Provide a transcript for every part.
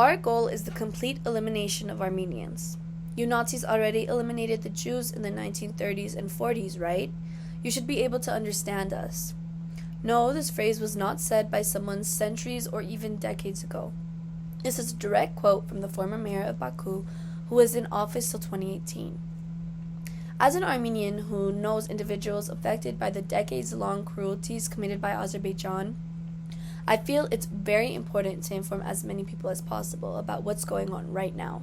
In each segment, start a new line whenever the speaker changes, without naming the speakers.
Our goal is the complete elimination of Armenians. You Nazis already eliminated the Jews in the 1930s and 40s, right? You should be able to understand us. No, this phrase was not said by someone centuries or even decades ago. This is a direct quote from the former mayor of Baku, who was in office till 2018. As an Armenian who knows individuals affected by the decades-long cruelties committed by Azerbaijan, I feel it's very important to inform as many people as possible about what's going on right now.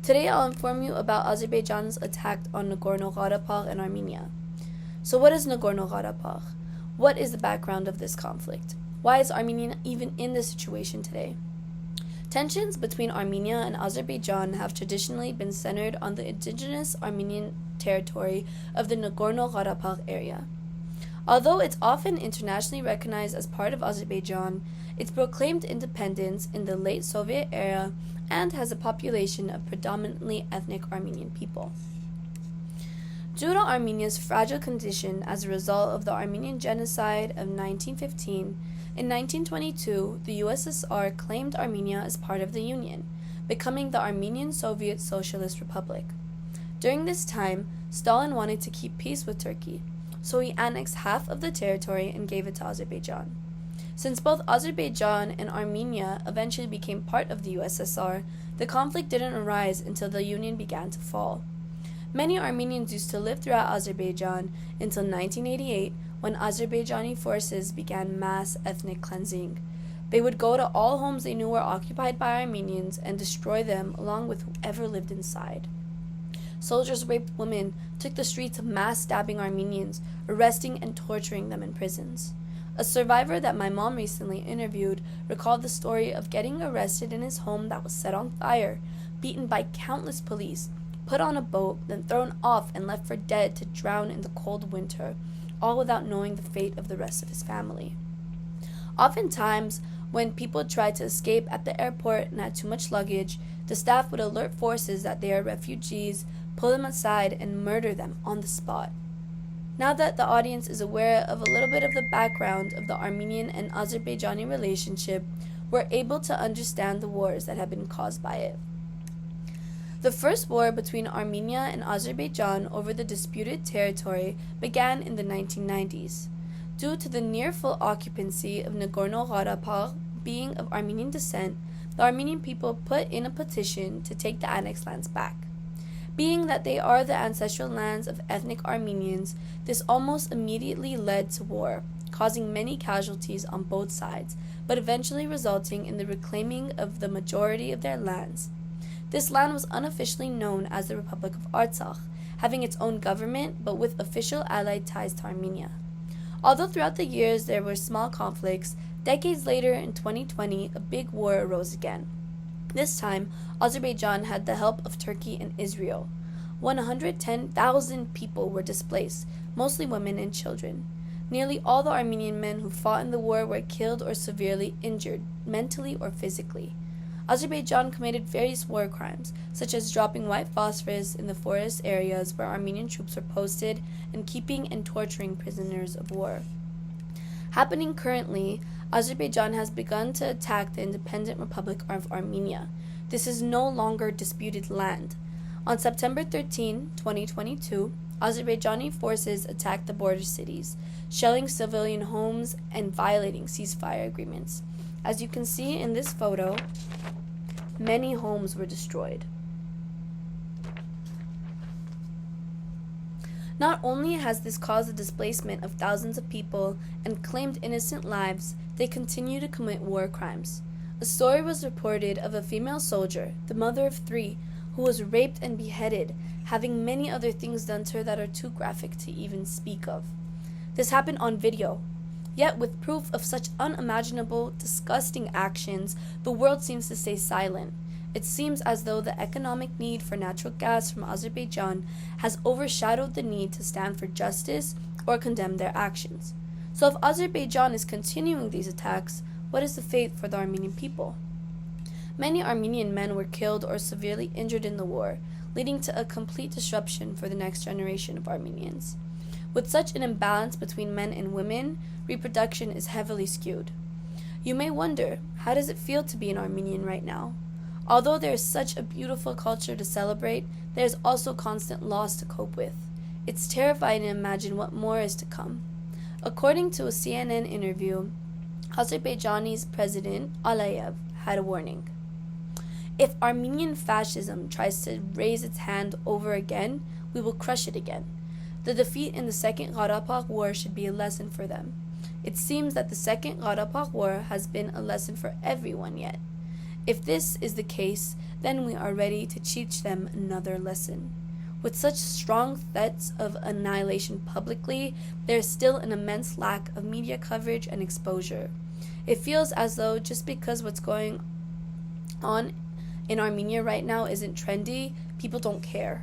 Today I'll inform you about Azerbaijan's attack on Nagorno-Karabakh and Armenia. So what is Nagorno-Karabakh? What is the background of this conflict? Why is Armenia even in this situation today? Tensions between Armenia and Azerbaijan have traditionally been centered on the indigenous Armenian territory of the Nagorno-Karabakh area. Although it's often internationally recognized as part of Azerbaijan, it proclaimed independence in the late Soviet era and has a population of predominantly ethnic Armenian people. Due to Armenia's fragile condition as a result of the Armenian Genocide of 1915, in 1922, the USSR claimed Armenia as part of the Union, becoming the Armenian Soviet Socialist Republic. During this time, Stalin wanted to keep peace with Turkey, so he annexed half of the territory and gave it to Azerbaijan. Since both Azerbaijan and Armenia eventually became part of the USSR, the conflict didn't arise until the Union began to fall. Many Armenians used to live throughout Azerbaijan until 1988, when Azerbaijani forces began mass ethnic cleansing. They would go to all homes they knew were occupied by Armenians and destroy them along with whoever lived inside. Soldiers raped women, took the streets mass stabbing Armenians, arresting and torturing them in prisons. A survivor that my mom recently interviewed recalled the story of getting arrested in his home that was set on fire, beaten by countless police, put on a boat, then thrown off and left for dead to drown in the cold winter, all without knowing the fate of the rest of his family. Oftentimes, when people tried to escape at the airport and had too much luggage, the staff would alert forces that they are refugees, pull them aside, and murder them on the spot. Now that the audience is aware of a little bit of the background of the Armenian and Azerbaijani relationship, we're able to understand the wars that have been caused by it. The first war between Armenia and Azerbaijan over the disputed territory began in the 1990s. Due to the near full occupancy of Nagorno-Karabakh being of Armenian descent, the Armenian people put in a petition to take the annexed lands back. Being that they are the ancestral lands of ethnic Armenians, this almost immediately led to war, causing many casualties on both sides, but eventually resulting in the reclaiming of the majority of their lands. This land was unofficially known as the Republic of Artsakh, having its own government but with official allied ties to Armenia. Although throughout the years there were small conflicts, decades later in 2020 a big war arose again. This time, Azerbaijan had the help of Turkey and Israel. 110,000 people were displaced, mostly women and children. Nearly all the Armenian men who fought in the war were killed or severely injured, mentally or physically. Azerbaijan committed various war crimes, such as dropping white phosphorus in the forest areas where Armenian troops were posted and keeping and torturing prisoners of war. Happening currently, Azerbaijan has begun to attack the independent Republic of Armenia. This is no longer disputed land. On September 13, 2022, Azerbaijani forces attacked the border cities, shelling civilian homes and violating ceasefire agreements. As you can see in this photo, many homes were destroyed. Not only has this caused the displacement of thousands of people and claimed innocent lives, they continue to commit war crimes. A story was reported of a female soldier, the mother of 3, who was raped and beheaded, having many other things done to her that are too graphic to even speak of. This happened on video. Yet, with proof of such unimaginable, disgusting actions, the world seems to stay silent. It seems as though the economic need for natural gas from Azerbaijan has overshadowed the need to stand for justice or condemn their actions. So if Azerbaijan is continuing these attacks, what is the fate for the Armenian people? Many Armenian men were killed or severely injured in the war, leading to a complete disruption for the next generation of Armenians. With such an imbalance between men and women, reproduction is heavily skewed. You may wonder, how does it feel to be an Armenian right now? Although there is such a beautiful culture to celebrate, there is also constant loss to cope with. It's terrifying to imagine what more is to come. According to a CNN interview, Azerbaijani's president Aliyev had a warning. If Armenian fascism tries to raise its hand over again, we will crush it again. The defeat in the Second Karabakh War should be a lesson for them. It seems that the Second Karabakh War has been a lesson for everyone yet. If this is the case, then we are ready to teach them another lesson. With such strong threats of annihilation publicly, there is still an immense lack of media coverage and exposure. It feels as though just because what's going on in Armenia right now isn't trendy, people don't care.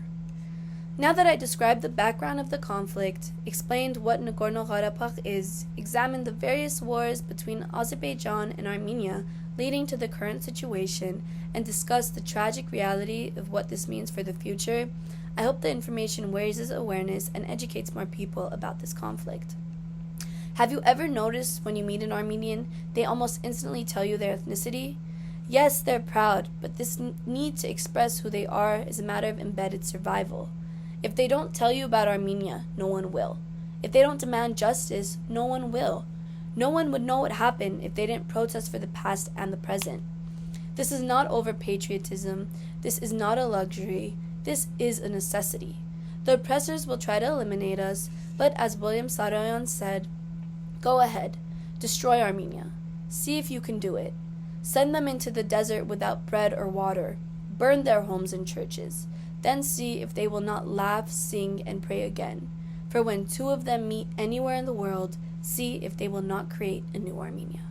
Now that I described the background of the conflict, explained what Nagorno-Karabakh is, examined the various wars between Azerbaijan and Armenia leading to the current situation, and discussed the tragic reality of what this means for the future, I hope the information raises awareness and educates more people about this conflict. Have you ever noticed when you meet an Armenian, they almost instantly tell you their ethnicity? Yes, they're proud, but this need to express who they are is a matter of embedded survival. If they don't tell you about Armenia, no one will. If they don't demand justice, no one will. No one would know what happened if they didn't protest for the past and the present. This is not over-patriotism. This is not a luxury. This is a necessity. The oppressors will try to eliminate us, but as William Saroyan said, go ahead, destroy Armenia. See if you can do it. Send them into the desert without bread or water. Burn their homes and churches. Then see if they will not laugh, sing, and pray again. For when two of them meet anywhere in the world, see if they will not create a new Armenia.